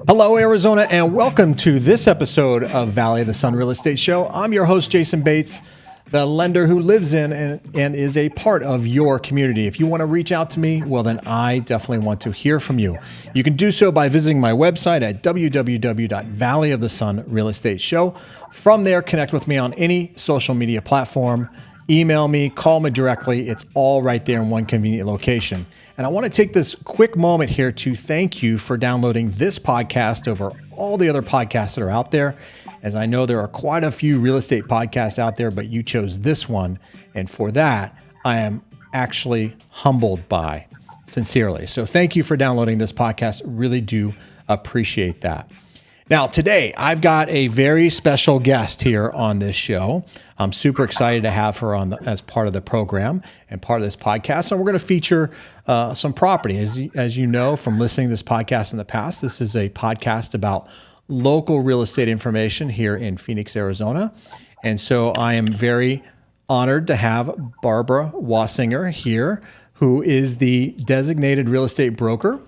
Hello, Arizona, and welcome to this episode of Valley of the Sun Real Estate Show. I'm your host, Jayson Bates, the lender who lives in and is a part of your community. If you want to reach out to me, well, then I definitely want to hear from you. You can do so by visiting my website at www.valleyofthesunrealestateshow. From there, connect with me on any social media platform. Email me, call me directly. It's all right there in one convenient location. And I want to take this quick moment here to thank you for downloading this podcast over all the other podcasts that are out there, as I know there are quite a few real estate podcasts out there, but you chose this one. And for that, I am actually humbled by, sincerely. So thank you for downloading this podcast. Really do appreciate that. Now, today, I've got a very special guest here on this show. I'm super excited to have her on as part of the program and part of this podcast. And we're going to feature some property. As you know from listening to this podcast in the past, this is a podcast about local real estate information here in Phoenix, Arizona. And so I am very honored to have Barbara Wassinger here, who is the designated real estate broker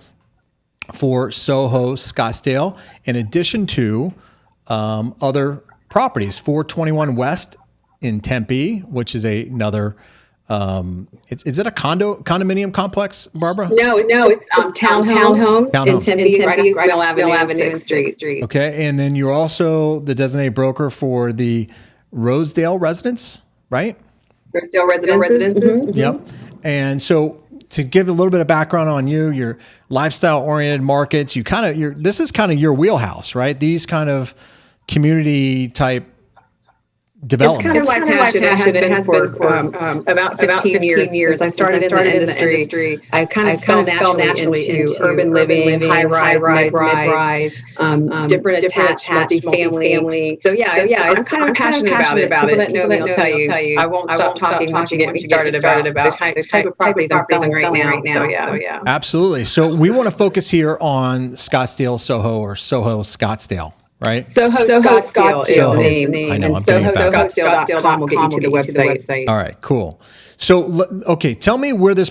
for Soho Scottsdale, in addition to other properties. 421 West in Tempe, which is another. Is it a condominium complex, Barbara? No, it's townhomes in Tempe, right on Avenue and Sixth Street. Okay, and then you're also the designated broker for the Rosedale residence, right? Rosedale residences. Mm-hmm. Yep. And so, to give a little bit of background on you, your lifestyle-oriented markets, this is kind of your wheelhouse, right? These kind of community-type development. It's kind of my passion. It has been for about 15 years since I started in the industry. I kind of fell naturally into urban living, high-rise, mid-rise, different attached, multi-family. So I'm kind of passionate about it. People that know me will tell you, I won't stop talking once you get me started about the type of properties I'm selling right now. So yeah. Absolutely. So we want to focus here on Scottsdale, Soho, or Soho Scottsdale. Right? Soho Scottsdale is the name. I know, and SohoScottsdale.com will get you to the website. All right, cool. So, okay, tell me where this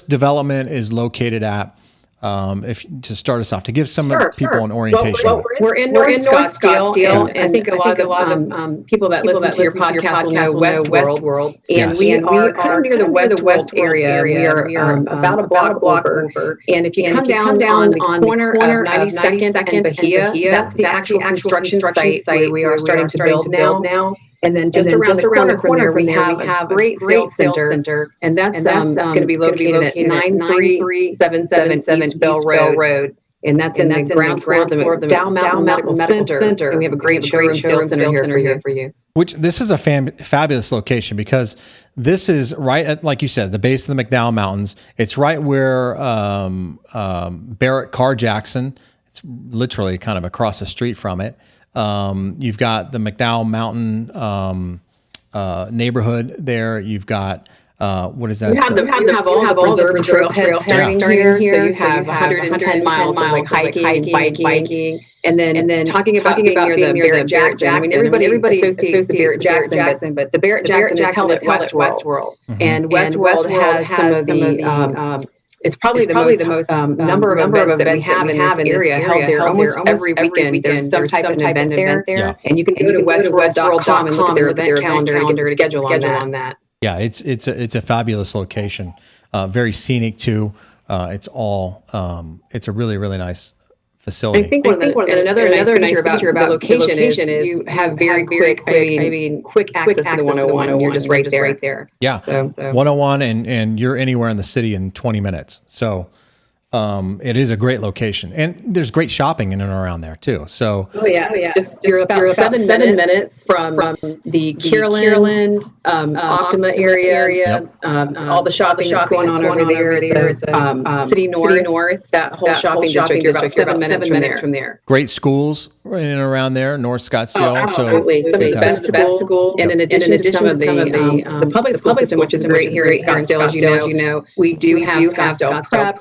development is located at. To start us off, to give some people an orientation. Well, we're in North Scottsdale, and I think a lot of people that listen to your podcast will know Westworld. And we are kind of near the West area. We are about a block over. And if you come down on the corner of 92nd and Bahia, that's the actual construction site where we are starting to build now. And then just around the corner from there, we have a great sales center, and that's going to be located at 9377 East Bell Road. And that's in the ground floor of the McDowell Mountain Medical Center. And we have a great showroom sales center here for you. Which this is a fabulous location, because this is right at, like you said, the base of the McDowell Mountains. It's right where Barrett Car Jackson. It's literally kind of across the street from it. You've got the McDowell Mountain neighborhood there. You've got what is that? You have all the reserve trailheads starting here. So you have 110 miles of like hiking, biking, and then talking about being near the Barrett Jackson. I mean, everybody associates the Barrett Jackson, but the Barrett Jackson is held at Westworld, and Westworld has some of the it's probably the most number of events that we have in this area held there almost every weekend. There's some type of event there. Yeah. And you can go to westworld.com and look at their event calendar to get the schedule on that. Yeah, it's a fabulous location. Very scenic too. It's a really, really nice facility. I think another nice feature about the location is you have very quick access to the 101. You're just right there. Yeah, so 101, and you're anywhere in the city in 20 minutes. So it is a great location, and there's great shopping in and around there too. So just you're about 7 minutes from the Kierland, Optima area. Yep. All the shopping that's going on over there. City North, that whole shopping district. You're about 7 minutes from there. Great schools in and around there, North Scottsdale. Absolutely. Some of the best schools. And in addition to some of the public school system, which is great here in Scottsdale, as you know, we do have Scottsdale Prep,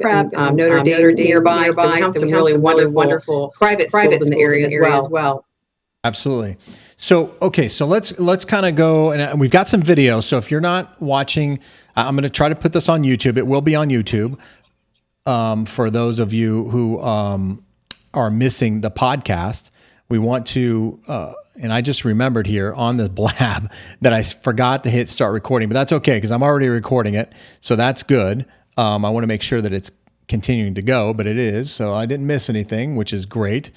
Notre Dame nearby. So we have some really wonderful private schools in the area as well. Absolutely. So, okay, so let's kind of go, and we've got some video. So if you're not watching, I'm going to try to put this on YouTube. It will be on YouTube for those of you who are missing the podcast, we want to, and I just remembered here on the blab that I forgot to hit start recording, but that's okay because I'm already recording it. So that's good. I want to make sure that it's continuing to go, but it is. So I didn't miss anything, which is great.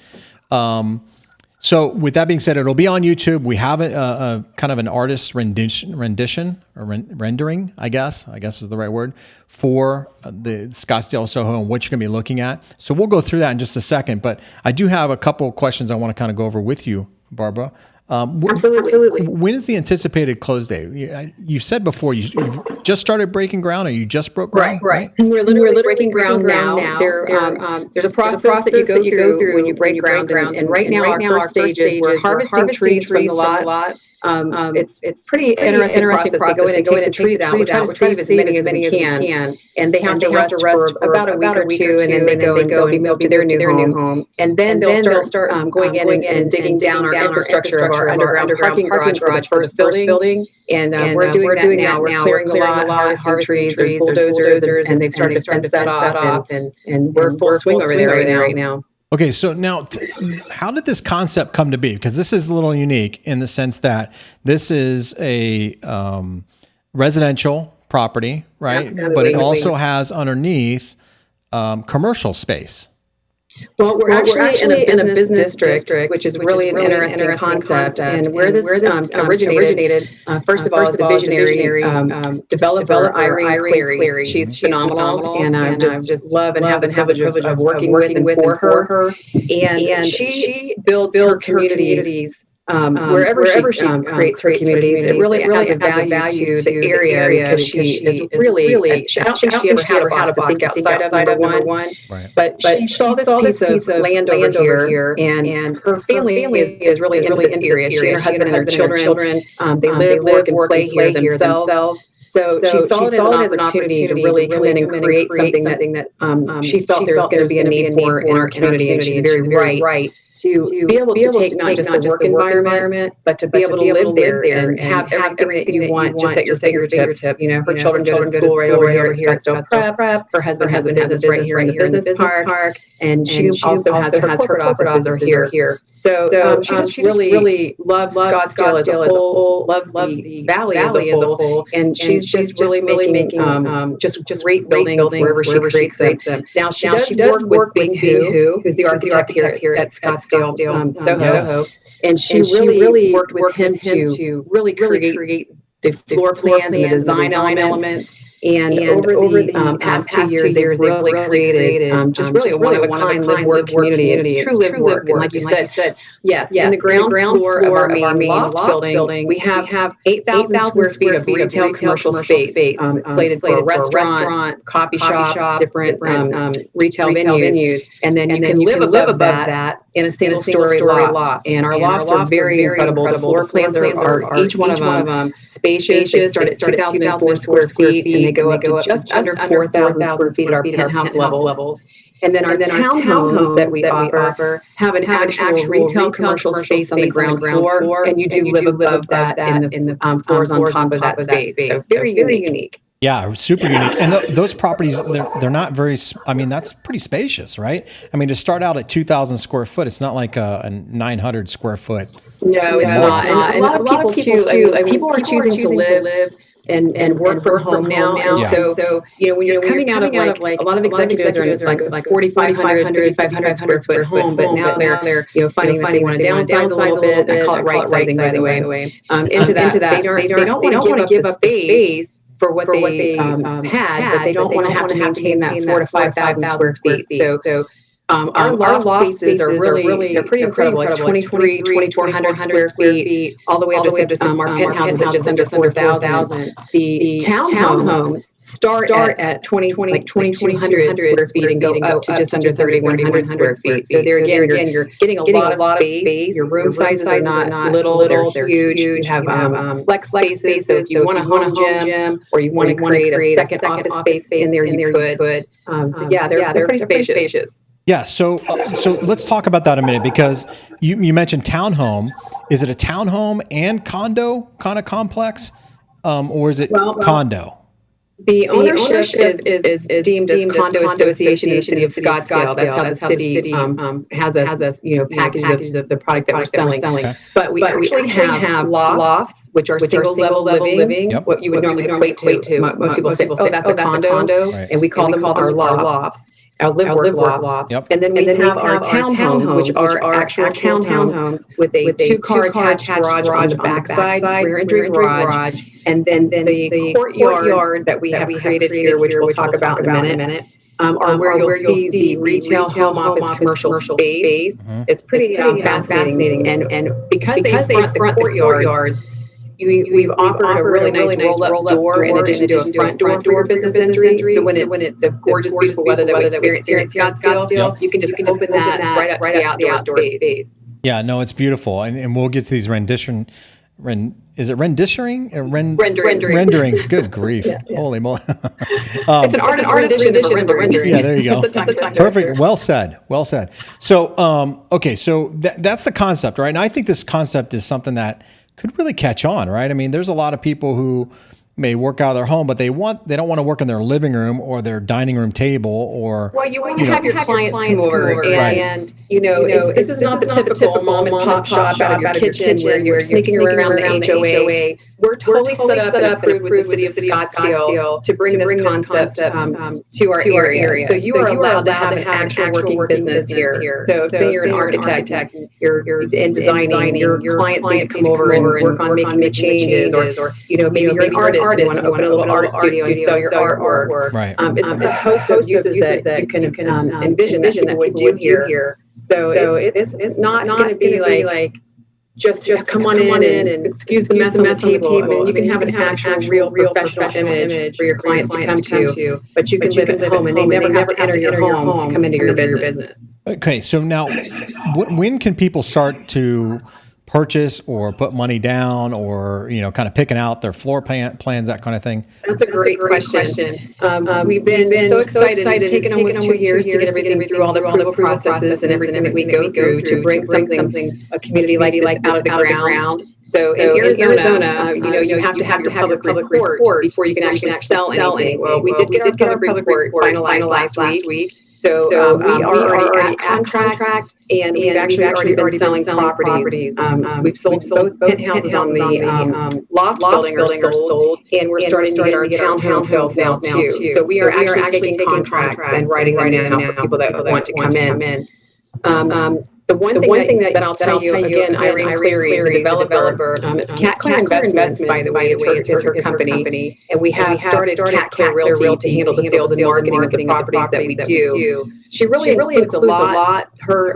So with that being said, it'll be on YouTube. We have a kind of an artist's rendition or rendering, I guess is the right word, for the Scottsdale Soho and what you're going to be looking at. So we'll go through that in just a second. But I do have a couple of questions I want to kind of go over with you, Barbara. Absolutely. When is the anticipated close date? You said before you've just started breaking ground, or you just broke ground? Right. We're literally breaking ground now. There's a process that you go through when you break ground. And right now, our first stage is we're harvesting trees from the lot. It's pretty interesting process. They go in and take the trees out. We try to save as many as we can. And they have to rest for about a week or two, and then they'll be moved to their new home. And then they'll start going in and digging down our infrastructure of our underground parking garage for the first building. And we're doing that now. We're clearing the lot, harvesting trees. There's bulldozers, and they've started to fence that off. And we're full swing over there right now. Okay, so now, how did this concept come to be? Because this is a little unique in the sense that this is a residential property, right? Absolutely. But it also has underneath commercial space. Well, we're actually in a business district, which is really an interesting concept. And where this originated, first of all, is the visionary developer, Irene Cleary. She's phenomenal, and I just love and have the privilege of working with and for her. And she builds her communities. Wherever she creates her communities, it really adds a value to the area because she is really, I don't think she ever had a box to think outside of number one. Right. But she saw this piece of land over here, and her family is really into this area. She and her husband and their children, they live, work, and play here themselves. So she saw it as an opportunity to really come in and create something that she felt there was going to be a need for in our community, and she's very right to be able to take not just the work environment, but to be able to live there and have everything you want just at your fingertips. You know, her children go to school right over here at Scottsdale Prep. Her husband has a business right here in the business park, and she also has her corporate offices here. So she just really loves Scottsdale as a whole, loves the valley as a whole, and she's just really making just great buildings wherever she creates them. Now she does work with Bing Hu, who's the architect here at Scottsdale Soho, and she really worked with him to really create the floor plans and the design elements. And over the past 2 years, they've really created just really a one-of-a-kind live-work community. It's true live-work. And like you said, yes, in the ground floor of our main loft building, we have 8,000 square feet of retail commercial space. It's slated for restaurants, coffee shops, different retail venues. And then you can live above that in a single-story loft. And our lofts are very incredible. The floor plans are each one of them spacious. They start at 2,004 square feet, and they go up to just under 4,000 square feet at our penthouse levels. And then our townhomes that we offer have an actual retail commercial space on the ground floor, and you do live above that in the floors on top of that space. So very unique. Yeah, super unique. And those properties, they're not very, I mean, that's pretty spacious, right? I mean, to start out at 2,000 square foot, it's not like a 900 square foot. No, it's not. And a lot of people too, people are choosing to live and work from home now. Yeah. So when you're coming out of like a lot of executives are in like 4,500, 5,500 square foot home, but now they're finding that they want to downsize a little bit. I call it right sizing, by the way. Into that, they don't want to give up space for what they had, but they don't want to have to maintain that 4,000 to 5,000 square feet. So our loft spaces are really they're pretty incredible, like 2,400 square feet, all the way up to our penthouses at just under 4,000. The townhomes start at 2,200 square feet and go up to just under 3,100 square feet. So there again, you're getting a lot of space. Your room sizes are not little, they're huge. You have flex spaces, so if you want a home gym or you want to create a second office space in there, you could. So yeah, they're pretty spacious. Yeah, so let's talk about that a minute, because you mentioned townhome. Is it a townhome and condo kind of complex, or is it condo? The ownership is deemed as condo association in the city of Scottsdale. That's how the city has us, package the product that we're selling. Okay. But we actually have lofts, which are single level living. Yep. What you would normally equate to. Most people say, oh, that's a condo, Right. and we call them our lofts. Our live work lofts. Yep. And then we have our townhomes, which are actual townhomes with a two-car attached garage on the backside, rear entry garage. And then the courtyards that we have created here, which we'll talk about in a minute, are where you'll see the retail home office commercial space. Mhm. It's pretty fascinating. And because they front the courtyards, we've offered a really nice roll-up door in addition to a front door for your business entry. So when it's the gorgeous, beautiful weather that we experience here in Scottsdale, Yep. you can just open that right up to the outdoor space. Yeah, no, it's beautiful, and we'll get to these is it renditioning? Renderings. Good grief! Holy moly! It's an artist rendition of a rendering. Yeah, there you go. That's a tongue Perfect. twister. Well said. Well said. So, okay, so that's the concept, right? And I think this concept is something that could really catch on, right? I mean, there's a lot of people who may work out of their home, but they don't want to work in their living room or their dining room table, or Well, you want to have your clients come over, Right. and this is not the typical mom and pop shop out of your kitchen where you're sneaking around the HOA. We're totally set up and approved with the city of Scottsdale to bring this concept to our area. So you are allowed to have an actual working business here. So say you're an architect, you're in designing, your clients need to come over and work on making the changes, or maybe you're an artist, you want to open a little art studio and sell your artwork. Right. It's a host of uses that you can envision that people would do here. So it's not going to be like just come on in and excuse the mess on the table. I mean, you can have an actual, real professional image for your clients to come to, but you can live at home, and they never have to enter your home to come into your business. Okay, so now, when can people start to purchase or put money down, or kind of picking out their floor plans, that kind of thing? That's a great question. We've been so excited. It's taken almost 2 years to get everything through all the approval processes and everything that we go through to bring something, a community like this out of the ground. So in Arizona, you have to have your public report before you can actually sell anything. Well, we did get our public report finalized last week. So we are already at contract, and we've actually already been selling properties. We've sold both penthouses on the loft building are sold, and we're starting to get our townhouse sales now too. So we are actually taking contracts and writing them now for people that want to come in. The one thing that I'll tell you again, Irene Cleary, the developer, it's Cat Clear Investments, by the way, is her company, and we have started Cat Clear Realty to handle the sales and marketing of the properties that we do. She really includes a lot. Her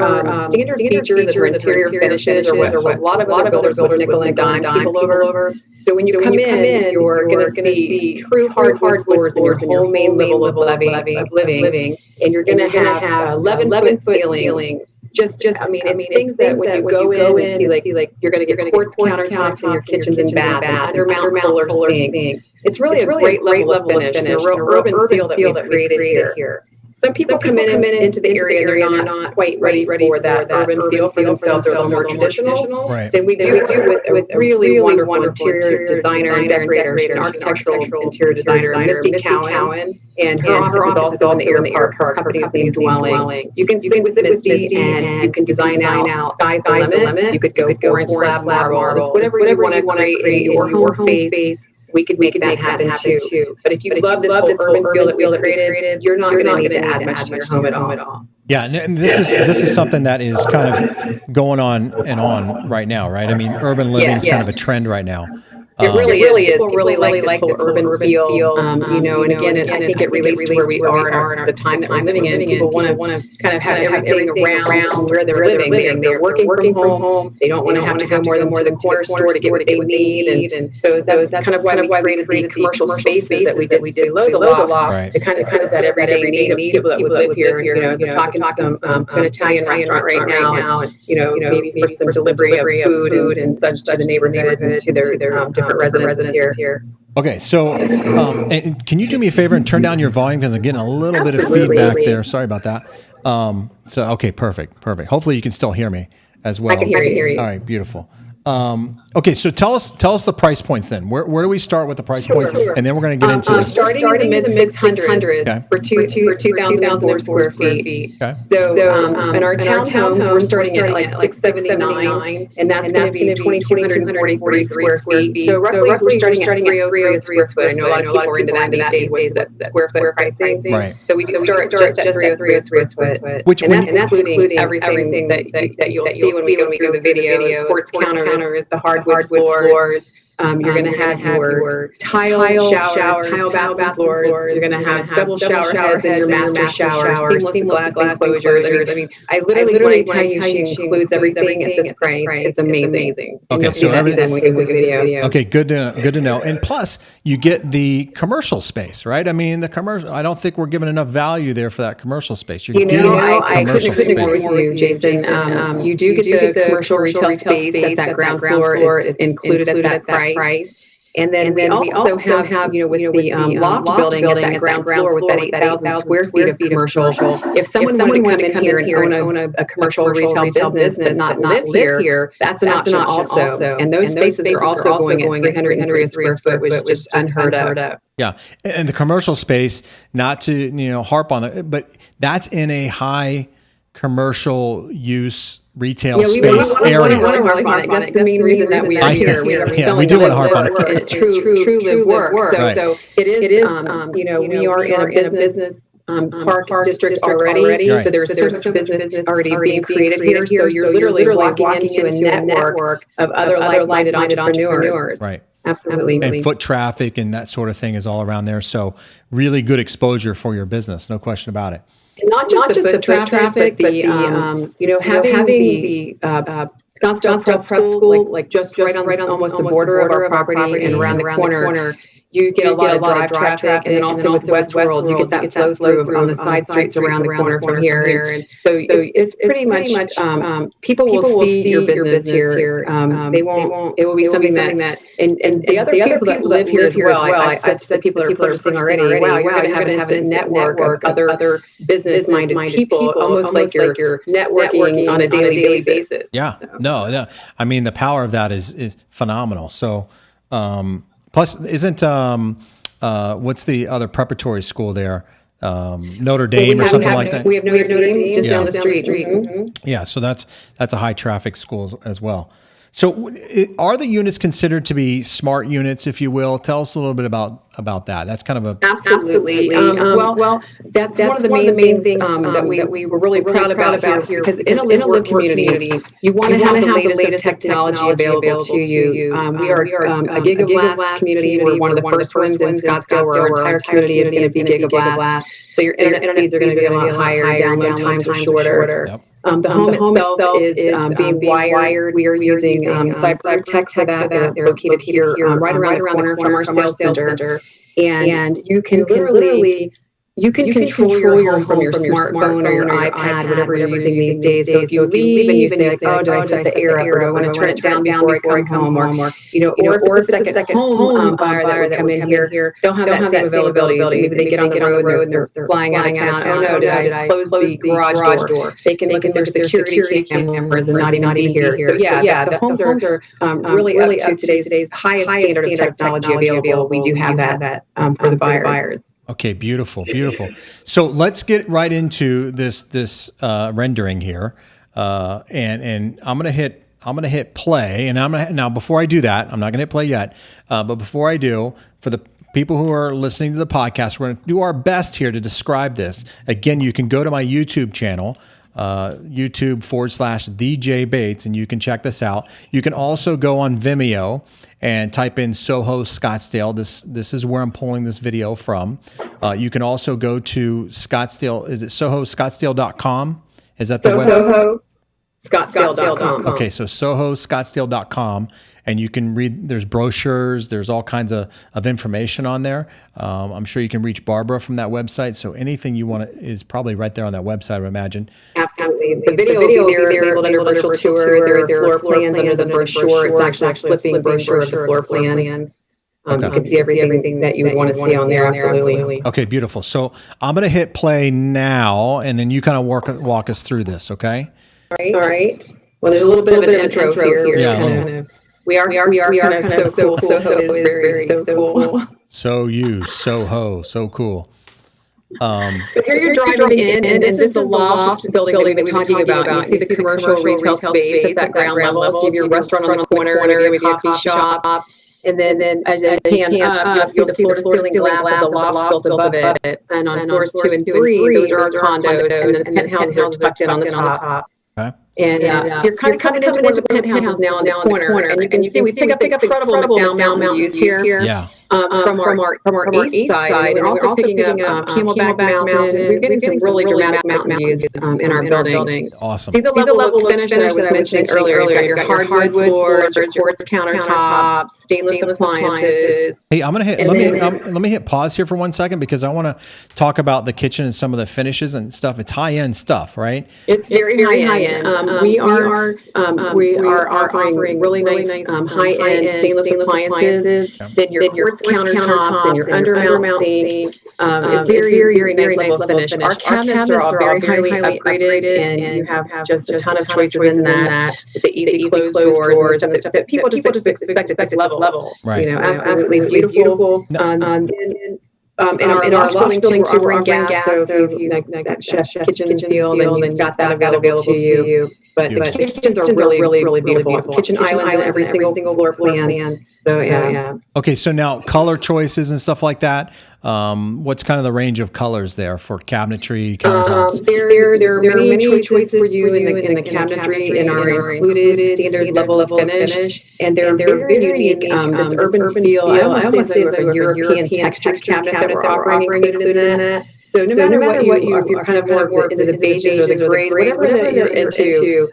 standard features of her interior finishes are what a lot of other builders would nickel and dime people over. So when you come in, you're going to see true hardwood floors in your whole main level of living, and you're going to have 11-foot ceilings. Just I mean, it's things that when you go in and see like you're going to get quartz countertops in your kitchens and baths, undermount Kohler sinks. It's really a great level of finish, and a real urban feel that we created here. Some people come into the area and they're not quite ready for that urban feel for themselves, or a little more traditional. Right. Then we do with a really wonderful interior designer and decorator, an architectural interior designer, Misty Cowan, and her office is also in the airpark. Her company's named Dwelling. You can sit with Misty and you can design out sky's the limit. You could go 4-inch slab marble, whatever you want to create in your home space. We could make that happen too. But if you love this whole urban feel that we created, you're not going to need to add much to your home at all. Yeah, and this is something that is kind of going on right now, right? I mean, urban living is kind of a trend right now. It really is. People really like this whole urban feel, and again, I think it relates to where we are in the time that we're living in. People want to kind of have everything around where they're living. They're working from home. They don't want to have to go more than the corner store to get what they need. And so that's kind of why we created the commercial spaces that we did below the loft to kind of set that everyday need of people that would live here. They're talking to an Italian restaurant right now, and maybe for some delivery of food and such to the neighborhood, to their different residents here. Okay, so and can you do me a favor and turn down your volume, because I'm getting a little bit of feedback there. Sorry about that. So okay, perfect. Hopefully you can still hear me as well. I can hear you. All right, beautiful. Okay, so tell us the price points then. Where do we start with the price points, and then we're going to get into this. Starting in the mid 600s Okay. for 2,004 square feet. Okay. So in our townhomes, we're starting at like 679, and that's going to be 2,243 square feet. So roughly we're starting at 303 a square foot. I know a lot of people are into that these days. That's square foot pricing. Right. So we do start just at 303 a square foot, and that's including everything that you'll see when we go through the video. Quartz counter is the hardwood floors. You're going to have your tile showers, tile bathroom floors. You're going to have double shower heads in your master shower, seamless glass enclosures. I mean, I literally want to tell you she includes everything at this price. It's amazing. Okay, so everything we can look at video. Okay, good to know. And plus, you get the commercial space, right? I mean, the commercial. I don't think we're giving enough value there for that commercial space. I couldn't agree with you, Jason. You do get the commercial retail space. That's that ground floor. It's included at that price. And then we also have with the loft building at that ground floor with that 8,000 square feet of commercial. If someone wanted to come in here and own a commercial retail business but not live here, that's an option also. And those spaces are also going at 303 a square foot, which is just unheard of. Yeah, and the commercial space, not to harp on it, but that's in a high commercial use retail space area. That's the main reason that we are here. We do want to harp on it. True live work. So it is. We are in a business park district already. Right. So there's so much business already being created here. So you're literally walking into a network of other like-minded entrepreneurs. Right. Absolutely. And foot traffic and that sort of thing is all around there. So really good exposure for your business. No question about it. And not just the foot traffic, but the having the Scottsdale Prep School like just right on almost the border of our property and around the corner. You get a lot of drive traffic, and then also with Westworld, you get that flow through on the side streets around the corner from here. And so it's pretty much people will see your business here. They won't. It will be something that and the other people that live here as well. I've said to the people that are purchasing already, wow, you're going to have an instant network of other business-minded people, almost like you're networking on a daily basis. Yeah. No. I mean, the power of that is phenomenal. So. Plus, isn't what's the other preparatory school there? Notre Dame or something like that? We have Notre Dame just down the street. Mm-hmm. Yeah, so that's a high traffic school as well. So are the units considered to be smart units, if you will? Tell us a little bit about that. That's kind of a... Absolutely. Well, that's one of the main things that we were really proud about here, because in a live community, you want to have the latest technology available to you. We are a gig-of-blast community. We're one of the first ones in Scottsdale where our entire community is going to be gig-of-blast. So your internet speeds are going to be a lot higher, download times are shorter. Yep. The home itself is being wired. We are using cyber tech for that. They're located here right around the corner from our sales center. And you can literally control your home from your smartphone or your iPad, whatever you're using these days. So if you leave and you say, like, oh, did I set the air up, or do I want to turn it down before I come home, or if it's a second home buyer that would come in here, they'll have that same availability. Maybe they get on the road and they're flying out of town. Oh no, did I close the garage door? They can look at their security cameras and not even be here. So yeah, the homes are really up to today's highest standard of technology available. We do have that for the buyers. Okay, beautiful. So let's get right into this rendering here, and I'm gonna hit play, and now before I do that, I'm not gonna hit play yet, but before I do, for the people who are listening to the podcast, we're gonna do our best here to describe this. Again, you can go to my YouTube channel. YouTube.com/The Jay Bates, and you can check this out. You can also go on Vimeo and type in Soho Scottsdale. This is where I'm pulling this video from. You can also go to Scottsdale. Is it SohoScottsdale.com? Is that the website? SohoScottsdale.com. Okay, so SohoScottsdale.com, and you can read. There's brochures. There's all kinds of information on there. I'm sure you can reach Barbara from that website. So anything you want is probably right there on that website, I would imagine. Absolutely. The video will be there labeled under virtual tour. There are floor plans under the brochure. It's actually flipping brochure of the floor plans. You can see everything that you would want to see on there. Absolutely. Okay, beautiful. So I'm going to hit play now, and then you kind of walk us through this, okay? All right. Well, there's a little bit of an intro here. Yeah, kind of. We are kind of so cool. Soho is very so cool. Soho, so cool. So here you're driving in, and this is the loft building that we've been talking about. You see the commercial retail space at that ground level. So you have your restaurant on the corner, maybe a coffee shop. And then as you pan up, you'll see the floor-to-ceiling glass of the loft built above it. And on floors 2 and 3, those are our condos, and then the penthouses are tucked in on the top. Okay. And you're kind of coming into one of the penthouses now in the corner, and you can see we pick up incredible McDowell Mountain views here. Yeah. From our east side, we're also picking up Camelback Mountain. We're getting some really dramatic mountain views in our building. Awesome. See the level of finish that I was mentioning earlier. You've got your hardwood floors, your quartz countertops, stainless appliances. Hey, let me hit pause here for 1 second because I want to talk about the kitchen and some of the finishes and stuff. It's high-end stuff, right? It's very high-end. We are offering really nice high-end stainless appliances. Then your quartz countertops and your undermount sink. Very nice level of finish. Our cabinets are all very highly upgraded, and you have just a ton of choices in that. With the easy closed doors and stuff that people just expect at this level. Right. Absolutely beautiful. In our loft building too, we're offering gas. So if you like that chef's kitchen feel, then you've got that available to you. But the kitchens are really beautiful. Kitchen islands in every single floor plan. So yeah. Okay, so now color choices and stuff like that. What's kind of the range of colors there for cabinetry, countertops? There are many choices for you in the cabinetry in our included standard level of finish, and they're very unique. This urban feel, I almost say, is like a European textured cabinet that we're offering included in that. So no matter what you, if you're kind of more into the beiges or the grays, whatever that you're into,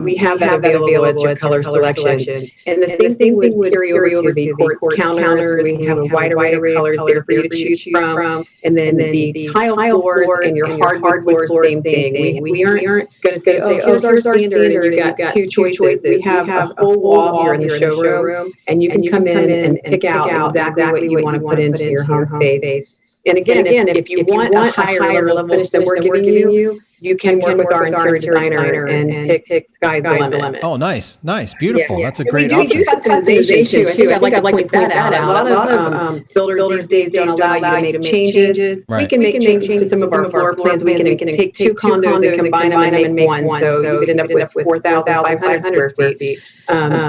we have that available as your color selection. And the same thing would carry over to the quartz counters. We have a wide array of colors there for you to choose from. And then the tile floors and your hardwood floors, same thing. We aren't going to say, oh, here's our standard, and you've got two choices. We have a whole wall here in the showroom, and you can come in and pick out exactly what you want to put into your home space. And again, if you want a higher level of finish than we're giving you, you can work with our interior designer and pick sky's the limit. Oh, nice, beautiful. That's a great option. option. We do customization too. I'd like to point that out. A lot of builders these days don't allow you to make changes. Right. We can make changes to some of our floor plans. We can take two condos and combine them and make one. So you could end up with 4,500 square feet.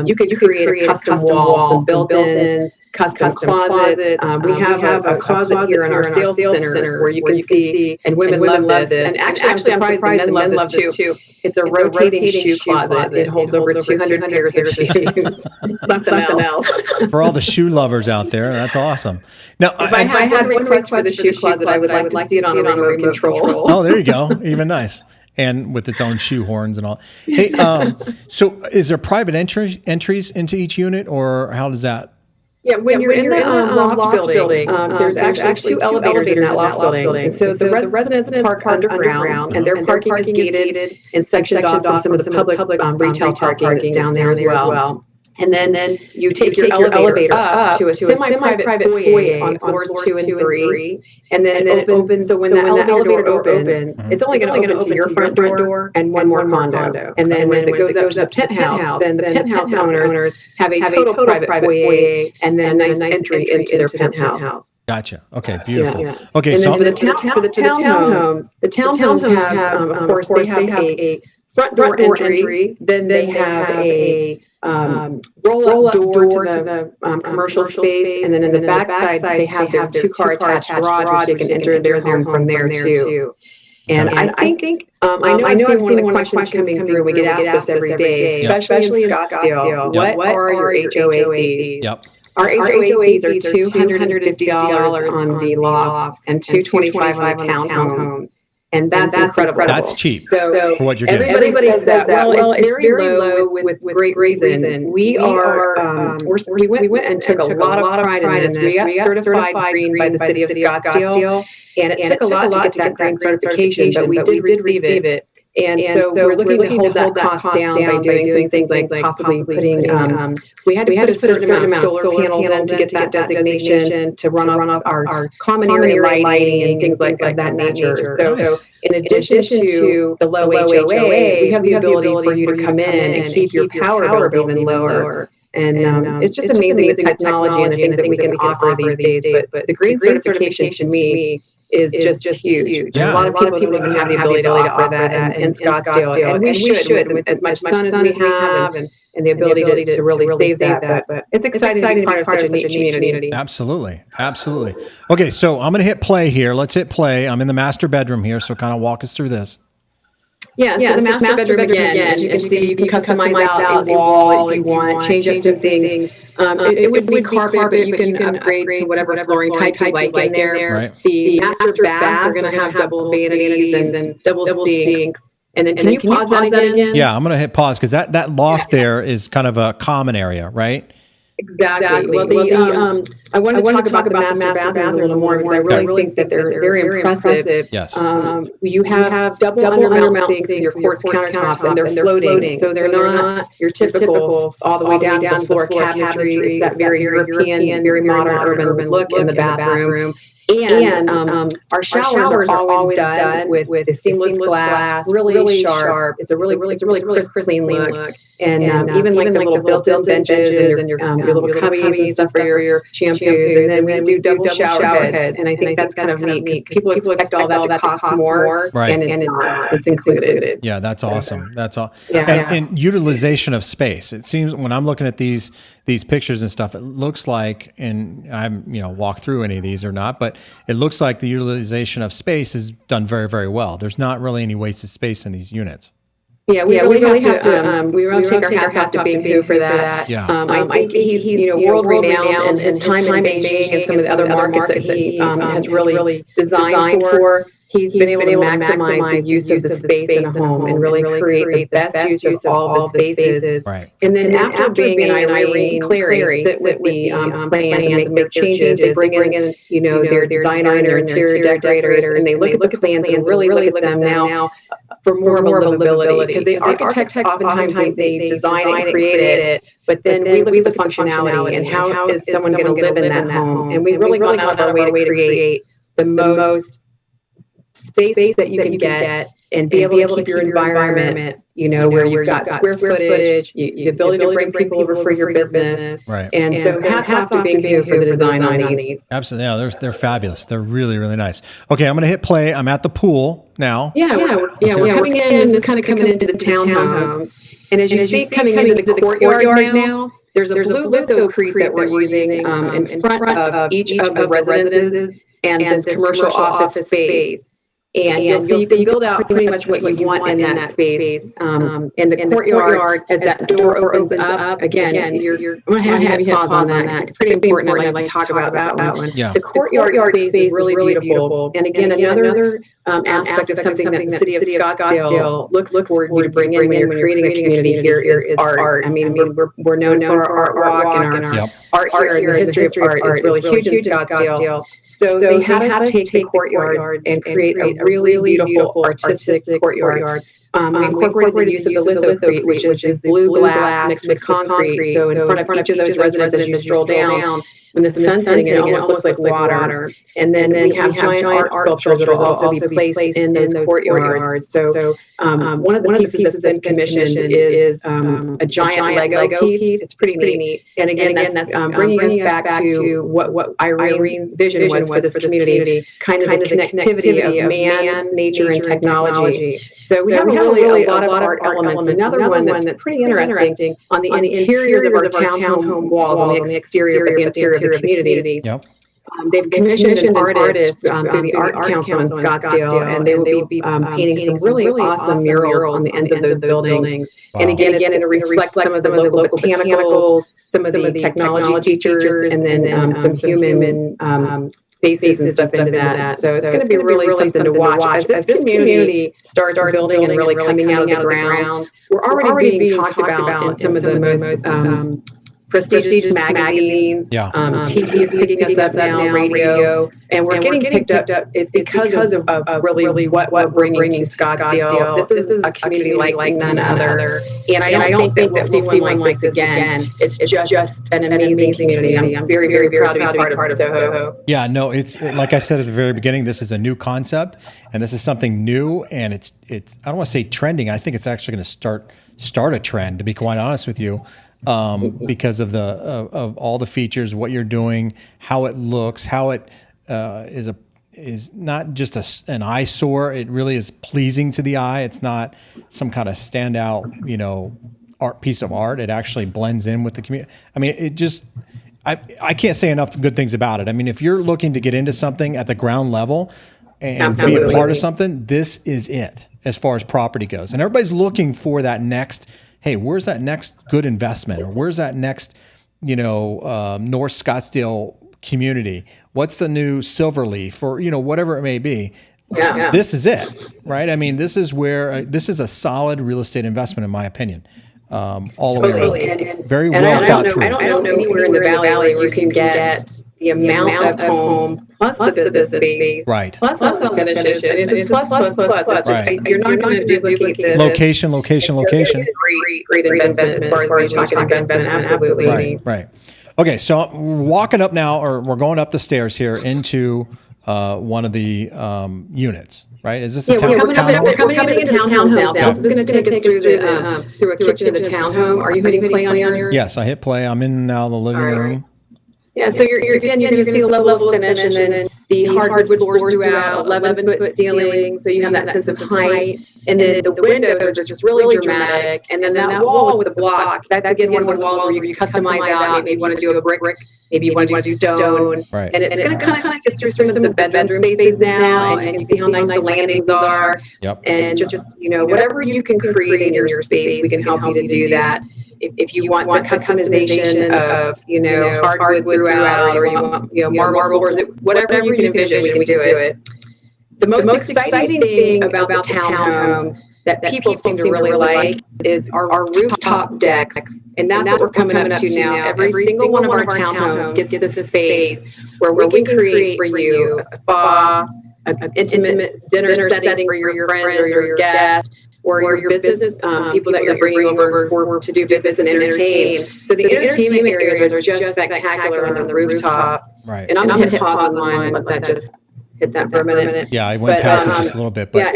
You could create a custom wall, some built-ins, custom closets. We have a closet here in our sales center where you can see, and women love this. And actually, I'm surprised the men love this too. It's a rotating shoe closet. It holds over 200 pairs of shoes. Something else. For all the shoe lovers out there, that's awesome. Now, if I had one request for the shoe closet, I would like to see it on a remote control. Oh, there you go. Even nice. And with its own shoe horns and all. Hey, so is there private entries into each unit, or how does that? Yeah, when you're in the loft building, there's actually two elevators in that loft building. And so the residents park underground, and their parking is gated and sectioned off from some of the public retail parking down there as well. And then you take your elevator up to a semi-private foyer on floors 2 and 3, and then it opens. So when that elevator door opens, it's only going to open to your front door and one more condo. And then when it goes up to the penthouse, then the penthouse owners have a total private foyer and then a nice entry into their penthouse. Gotcha. Okay, beautiful. Yeah. Okay, and so for the townhomes have, of course, they have a front door entry. Then they have a roll-up door to the commercial space, and then in the back side they have their two-car attached garage, which you can enter their home from there too. And I think I know I've seen one of the questions coming through. We get asked this every day, especially in Scottsdale. What are your HOA fees? Yep. Our HOA fees are $250 on the lofts and $225 on the townhomes. And that's incredible. That's cheap so for what you're getting. Everybody says that. Well, it's very low with great reason. We went and took a lot of pride in this. We got certified green by the city of Scottsdale, and it took a lot to get that green certification, but we did receive it. And so we're looking to hold that cost down by doing some things like possibly putting, we had to put a certain amount of solar panels in to get that designation to run off our common area lighting and things like that nature. So in addition to the low HOA, we have the ability for you to come in and keep your power bills even lower. And it's just amazing the technology and the things that we can offer these days. But the green certification to me is just huge. Yeah. A lot of people don't even have the ability to offer that in Scottsdale, and we should with as much sun as we have and the ability to really save that. But it's exciting to be part of such a neat community. Absolutely. Okay, so I'm going to hit play here. Let's hit play. I'm in the master bedroom here, so kind of walk us through this. Yeah, so the master bedroom again, as you can see, you can customize out a wall if you want, change up some things. It would be carpet, but you can upgrade to whatever flooring type you like in there. Right. The master baths are going to have double vanities and double sinks. And then can you pause that again? Yeah, I'm going to hit pause because that loft there is kind of a common area, right? Exactly. Well, I wanted to talk about the master bathrooms a little more because I really think that they're very impressive. Yes. You have double undermount sinks with your quartz countertops, and they're floating, so they're not your typical all the way down to the floor cabinetry. It's that very European, very modern, urban look in the bathroom. And our showers are always done with the seamless glass, really sharp. It's a really crisp, clean look. And even like the little built-in benches and your little cubbies and stuff for your shampoos. And then we do double shower heads. And I think that's kind of neat because people expect all that to cost more. Right. And it's not. It's included. Yeah, that's awesome. That's all. Yeah. And utilization of space. It seems when I'm looking at these pictures and stuff, it looks like, and I'm walk through any of these or not, but it looks like the utilization of space is done very, very well. There's not really any wasted space in these units. Yeah, we really have to take our hats off to Bing for that. Yeah. I think he's world renowned, and his time in Beijing and some of the other markets that he has really designed for. He's been able to maximize the use of the space in a home and really create the best use of all the spaces. Right. And then after Bing and Irene Cleary sit with the plans and make changes, they bring in their designer and their interior decorators, and they look at the plans and really look at them now for more of a livability, because the architects oftentimes they design and create it, but then we look at the functionality and how is someone going to live in that home, and we've really gone out of our way to create the most space that you can get and be able to keep your environment, where you've got square footage, the ability to bring people over for your business. Right. And so hats off to Bing for the design on these. Absolutely. Yeah, they're fabulous. They're really, really nice. Okay, I'm going to hit play. I'm at the pool now. We're coming in. This is kind of coming into the townhomes. And as you see coming into the courtyard now, there's a blue lithocrete that we're using in front of each of the residences and this commercial office space. And so you can build out pretty much what you want in that space. In the courtyard, as that door opens up, again, I'm going to have you pause on that. It's pretty important. I'd like to talk about that one. Yeah. The courtyard space is really beautiful. And again, another aspect of something that the city of Scottsdale looks for you to bring in when you're creating a community here is art. I mean, we're known for our art walk and our art here. The history of art is really huge in Scottsdale. So they had us take the courtyards and create a really beautiful artistic courtyard. We incorporated the use of the lithocrete, which is blue glass mixed with concrete. So in front of each of those residences, as you stroll down, when the sun's setting, it almost looks like water. And then we have giant art sculptures that will also be placed in those courtyards. So one of the pieces that's been commissioned is a giant Lego piece. It's pretty neat. And again, that's bringing us back to what Irene's vision was for this community, kind of the connectivity of man, nature, and technology. So we have really a lot of art elements. Another one that's pretty interesting on the interiors of our townhome walls, on the exterior, but the interior of the community. Yep. They've commissioned an artist through the Art Council in Scottsdale, and they will be painting some really awesome murals on the ends of those buildings. Wow. And again, it's going to reflect some of the local botanicals, some of the technology features, and then some human faces and stuff into that. So it's going to be really something to watch. As this community starts building and really coming out of the ground, we're already being talked about in some of the most prestigious magazines. Yeah. TT is picking us up now, radio, and we're getting picked up is because of really what we're bringing to Scottsdale. This is a community like none other, and I don't think that we'll see one like this again. It's just an amazing community. I'm very, very proud to be part of Soho. Yeah, no, it's like I said at the very beginning, this is a new concept, and this is something new, and it's I don't want to say trending. I think it's actually going to start a trend, to be quite honest with you. Because of of all the features, what you're doing, how it looks, how it is not just an eyesore. It really is pleasing to the eye. It's not some kind of standout, piece of art. It actually blends in with the community. I mean, I can't say enough good things about it. I mean, if you're looking to get into something at the ground level and be a part of something, this is it as far as property goes. And everybody's looking for that next. Hey, where's that next good investment, or where's that next, North Scottsdale community? What's the new Silverleaf, or whatever it may be? Yeah. This is it, right? I mean, this is where this is a solid real estate investment, in my opinion. All the way around. Very well thought through. I don't know anywhere in the valley where you can get the amount of home plus the business space, right? Plus the finishes, and it's just plus. It's right. just, you're not going to duplicate this. Location. Great investment as far as we're talking investment. Absolutely. Right. Okay, so we're walking up now, or we're going up the stairs here into one of the units. Right? Is this the we're coming into the townhouse now. So this is going to take us through a kitchen of the townhome. Are you hitting play on yours? Yes, I hit play. I'm in now the living room. Yeah, so you're going to see a level of finish, and then the hardwood floors throughout, 11-foot ceilings, so you have that sense of height. And then the windows are just really dramatic. And then that wall with the block, that's again one of the walls where you customize out. Maybe you want to do a brick, maybe you want to do stone. Right. And it's going to kind of take us through some of the bedroom spaces now, and you can see how nice the landings are. Yep. And just whatever you can create in your space, we can help you to do that. If you want the customization of hardwood throughout, or you want marble floors, whatever you can envision, we can do it. The most exciting thing about the townhomes that people seem to really like is our rooftop decks, and that's what we're coming up to now. Every single one of our townhomes gets this space where we can create for you a spa, an intimate dinner setting for your friends or your guests, or your business people that you're bringing over to do business and entertain. So the entertainment areas are just spectacular on the rooftop. Right. And I'm going to hit pause on mine and let that just hit that for a minute. Yeah, I went past it just a little bit, but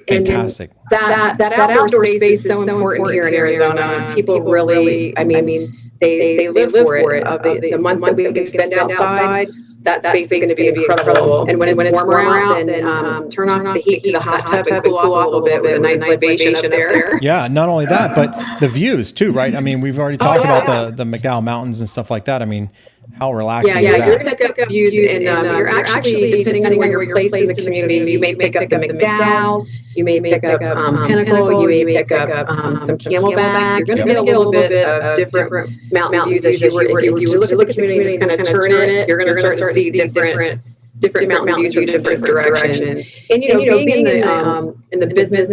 fantastic. And that outdoor space is so important here in Arizona. People really, they live for it. The months that we can spend outside, that space is going to be incredible. And when it's warmer out, then turn off the heat to the hot tub and cool off a little bit with a nice libation up there. Yeah, not only that, but the views too, right? I mean, we've already talked about the McDowell Mountains and stuff like that. I mean, how relaxing is that? You're going to pick up views, and you're actually, depending on where you're placed in the community, you may pick up the McDowells, you may pick up Pinnacle, you may pick up some Camelback. You're going to get a little bit of different mountain views as if you were to look at the community and just kind of turn it. You're going to start to see different mountain views from different directions. And being in the business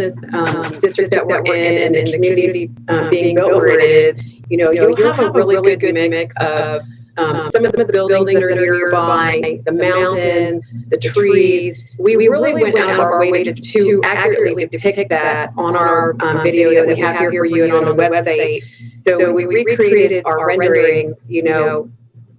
district that we're in, and the community being built where it is, you'll have a really good mix of some of the buildings that are nearby, the mountains, the trees. We really went out of our way to accurately depict that on our video that we have here for you and on the website. So we recreated our renderings,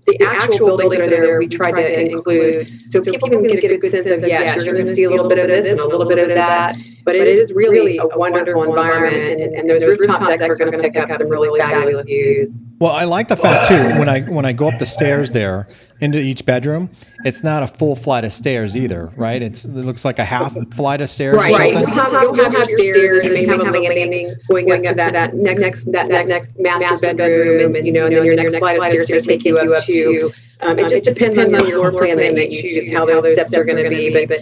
the actual buildings that are there, we tried to include, so people can get a good sense of, yes, you're going to see a little bit of this and a little bit of that, but it is really a wonderful environment, and those rooftop decks are going to pick up some really fabulous views. Well, I like the fact too, when I go up the stairs there into each bedroom, it's not a full flight of stairs either, right? It looks like a half flight of stairs. Right. You'll have stairs. You may have a landing going up to that next master bedroom, and then your next flight of stairs will take you up to. It just depends on the floor plan that you choose, how those steps are going to be. But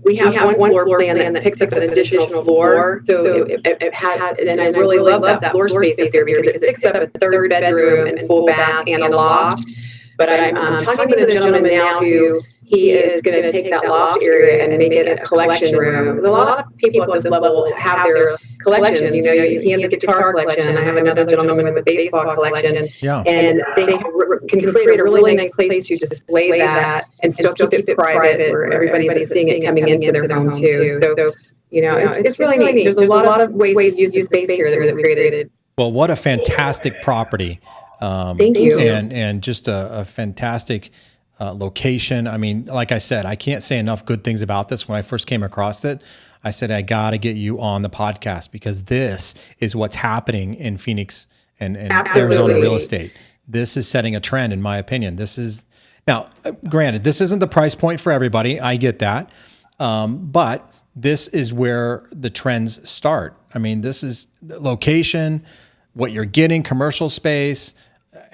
we have one floor plan that picks up an additional floor. So it had, and I really love that floor space up there because it picks up a third bedroom and full bath and a loft. But I'm talking with a gentleman now who he is going to take that loft area and make it a collection room. A lot of people at this level have their collections. You know, he has a guitar collection. I have another gentleman with a baseball collection. Yeah. And they can create a really nice place to display that and still keep it private where everybody's seeing it coming into their home too. So, you know, it's really neat. There's a lot of ways to use the space here that we created. Well, what a fantastic property. Thank you. And just a fantastic location. I mean, like I said, I can't say enough good things about this. When I first came across it, I said, I got to get you on the podcast because this is what's happening in Phoenix and Arizona real estate. This is setting a trend, in my opinion. This is now, granted, this isn't the price point for everybody. I get that. But this is where the trends start. I mean, this is the location, what you're getting, commercial space,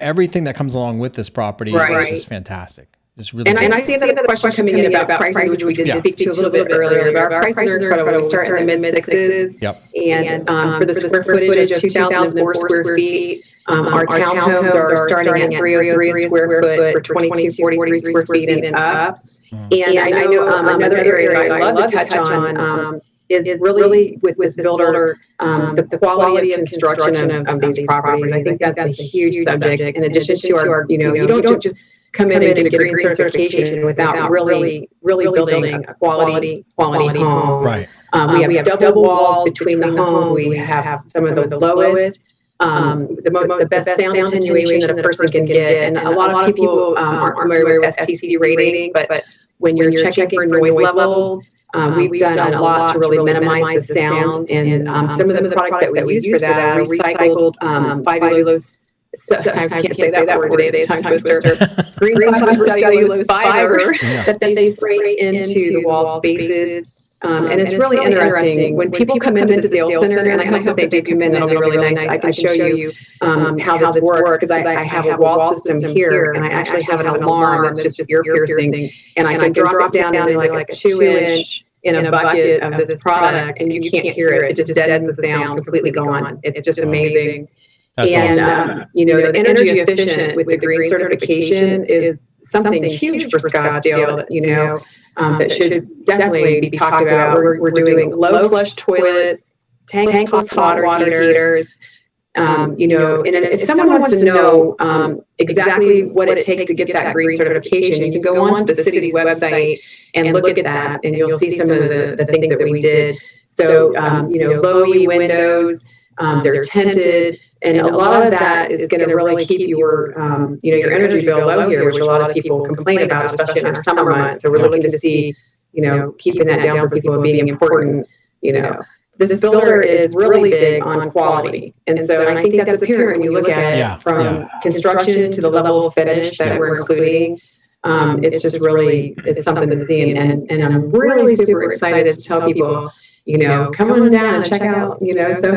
everything that comes along with this property is just fantastic. It's really and I see another question coming in about prices, which we did speak to a little bit earlier. But our prices are incredible. We start in the mid-sixes. Yep. And for the square footage of 2,004 square feet, our townhomes are starting at 303 a square foot for 2,243 square feet and up. And I know another area that I love to touch on is really with this builder, the quality of construction of these properties. I think that's a huge subject. In addition to our, you know, you don't just come in and get a green certification without really building a quality home. Right. We have double walls between the homes. We have some of the lowest, the best sound attenuation that a person can get. And a lot of people aren't familiar with STC rating, but when you're checking for noise levels, we've done a lot to really minimize the sound. And some of the products that we use for that are recycled fibulose. So, I can't say that word today. It's a tongue twister. Green fiber cellulose fiber that they spray into the wall spaces. And it's really interesting when people come into the sales center, and I hope that they do come in. That'll be really nice. I can show you how this works because I have a wall system here, and I actually have an alarm that's just ear piercing, and I can drop it down into like a 2-inch in a bucket of this product, and you can't hear it. It just deadens the sound, completely gone. It's just amazing. That's awesome. You know, the energy efficient with the green certification is something huge for Scottsdale. You know, that should definitely be talked about. We're doing low flush toilets, tankless hot water heaters. You know, and if someone wants to know exactly what it takes to get that green certification, you can go onto the city's website and look at that, and you'll see some of the things that we did. So, you know, low-E windows, they're tinted. And a lot of that is going to really keep your, you know, your energy bill low here, which a lot of people complain about, especially in our summer months. So we're looking to see, you know, keeping that down for people being important. You know, this builder is really big on quality, and so I think that's apparent when you look at it from construction to the level of finish that we're including. It's just really, it's something to see, and I'm really super excited to tell people, you know, come on down and check out, you know, so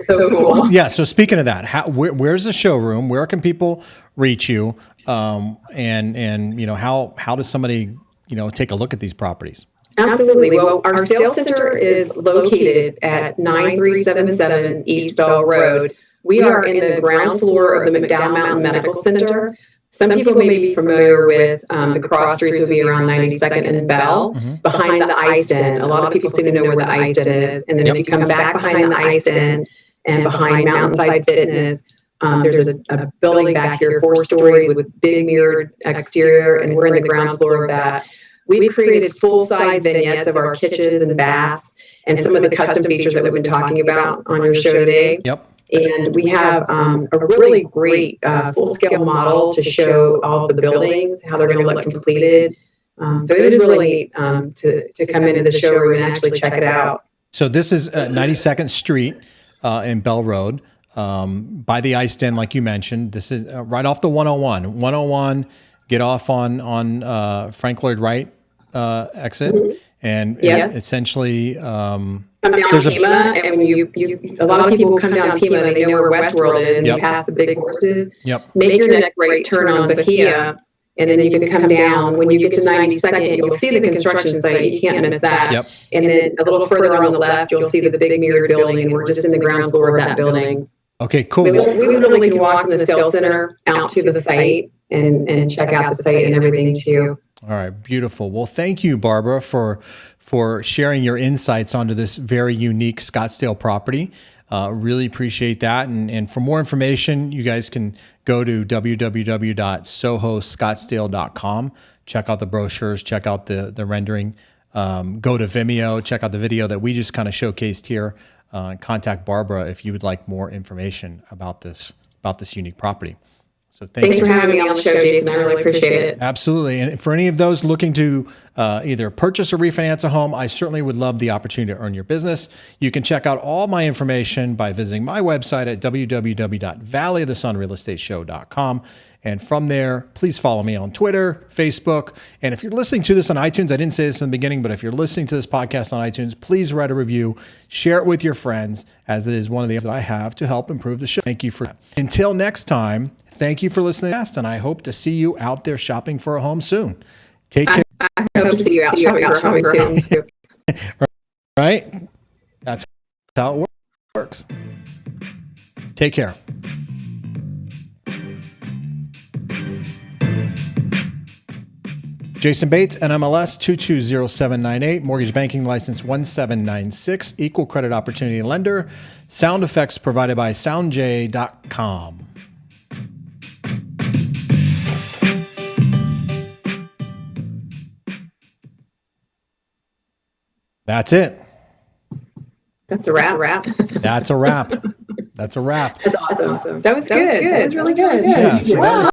cool. Yeah. So speaking of that, where's the showroom? Where can people reach you? And you know, how does somebody, you know, take a look at these properties? Absolutely. Well, our sales center is located at 9377 East Bell Road. We are in the ground floor of the McDowell Mountain Medical Center. Some people may be familiar with the cross streets would be around 92nd and Bell, behind the Ice Den. A lot of people seem to know where the Ice Den is. And then if you come back behind the Ice Den and behind Mountainside Fitness, there's a building back here, 4 stories with big mirrored exterior, and we're in the ground floor of that. We've created full-size vignettes of our kitchens and baths and some of the custom features that we've been talking about on your show today. Yep. And we have a really great full-scale model to show all the buildings, how they're going to look completed. So it is really neat to come into the showroom and actually check it out. So this is 92nd Street in Bell Road by the Ice Den, like you mentioned. This is right off the 101. 101, get off on Frank Lloyd Wright exit. And essentially... come down Pima, and when you a lot of people come down Pima, they know where West World is, and you pass the big horses. Make your next right turn on Bahia, and then you can come down. When you get to 92nd, you'll see the construction site. You can't miss that. And then a little further on the left, you'll see the big mirrored building, and we're just in the ground floor of that building. Okay, cool. We literally can walk from the sales center out to the site and check out the site and everything too. All right, beautiful. Well, thank you, Barbara, for sharing your insights onto this very unique Scottsdale property. Really appreciate that. And for more information, you guys can go to www.sohoscottsdale.com. Check out the brochures, check out the rendering. Go to Vimeo, check out the video that we just kind of showcased here. Contact Barbara if you would like more information about this unique property. So thanks for having me on the show, Jayson. I really appreciate it. Absolutely. And for any of those looking to either purchase or refinance a home, I certainly would love the opportunity to earn your business. You can check out all my information by visiting my website at www.valleyofthesunrealestateshow.com. And from there, please follow me on Twitter, Facebook. And if you're listening to this on iTunes, I didn't say this in the beginning, but if you're listening to this podcast on iTunes, please write a review, share it with your friends, as it is one of the things that I have to help improve the show. Thank you for that. Until next time, thank you for listening to us, and I hope to see you out there shopping for a home soon. Take care. I hope to see you out shopping for a home soon. Right? That's how it works. Take care. Jayson Bates, NMLS 220798, mortgage banking license 1796, equal credit opportunity lender. Sound effects provided by soundj.com. That's it. That's a wrap. That's a wrap. That's a wrap. That's awesome. That was good. That was really good. Yeah, so that was